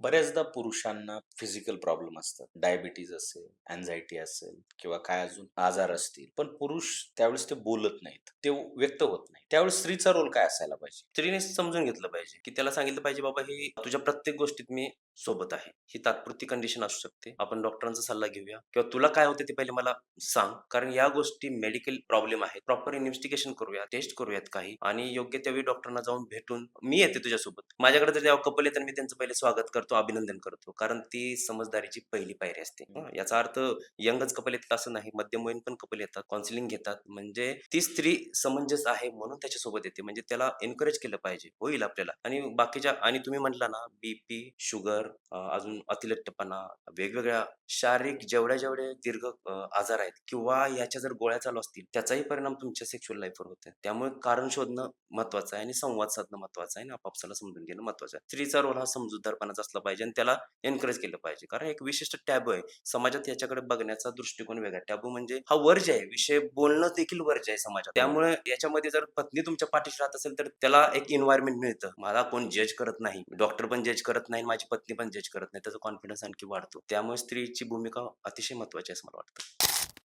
बऱ्याचदा पुरुषांना physical problem असतात. डायबिटीज असेल, अँक्झायटी असेल किंवा काय अजून आजार असतील. पण पुरुष त्यावेळेस ते बोलत नाहीत. ते व्यक्त होत नाही. त्यावेळेस स्त्रीचा रोल काय असायला पाहिजे? स्त्रीने समजून घेतलं पाहिजे, की त्याला सांगितलं पाहिजे, "बाबा हे तुझ्या प्रत्येक गोष्टीत मी सोबत आहे. ही तात्पुरती कंडिशन असू शकते. आपण डॉक्टरांचा सल्ला घेऊया किंवा तुला काय होतं ते पहिले मला सांग. कारण या गोष्टी मेडिकल प्रॉब्लेम आहेत. प्रॉपर इन्व्हेस्टिगेशन करूया, टेस्ट करूयात काही आणि योग्य त्यावेळी डॉक्टरांना जाऊन भेटून मी येते तुझ्यासोबत." माझ्याकडे जर जेव्हा कपल येतात मी त्यांचं पहिले स्वागत करतो, अभिनंदन करतो. कारण ती समजदारीची पहिली पायरी असते. हं. याचा अर्थ यंगच कपल येतात असं नाही. मध्यमवयीन पण कपल येतात, काउन्सिलिंग घेतात. म्हणजे ती स्त्री समंजस आहे म्हणून त्याच्यासोबत येते. म्हणजे त्याला एन्करेज केलं पाहिजे. होईल आपल्याला आणि बाकीच्या आणि तुम्ही म्हटला ना, बीपी, शुगर अजून अतिलठ्ठपणा, वेगवेगळ्या शारीरिक जेवढे दीर्घ आजार आहेत किंवा याच्या जर गोळ्या चालू असतील, त्याचाही परिणाम तुमच्या सेक्शुअल लाईफवर होतोय. त्यामुळे कारण शोधणं महत्वाचं आहे आणि संवाद साधणं महत्वाचं आहे आणि आपापसाला समजून घेणं महत्वाचं आहे. स्त्रीचा रोल हा समजूतदारपणाचा असला पाहिजे आणि त्याला एन्करेज केलं पाहिजे. कारण एक विशिष्ट टॅबू आहे. समाजात याच्याकडे बघण्याचा दृष्टिकोन वेगळा आहे. टॅबू म्हणजे हा वर्ज्य आहे. विषय बोलणं देखील वर्ज्य आहे समाजात. हो. त्यामुळे याच्यामध्ये जर पत्नी तुमच्या पाठीशी राहत असेल, तर त्याला एक एन्व्हायर्नमेंट मिळतं. मला कोण जज करत नाही. डॉक्टर पण जज करत नाही, माझी पत्नी पण जज करत नाही. त्याचा कॉन्फिडन्स आणखी वाढतो. त्यामुळे स्त्रीची भूमिका अतिशय महत्त्वाची आहे असं मला वाटतं.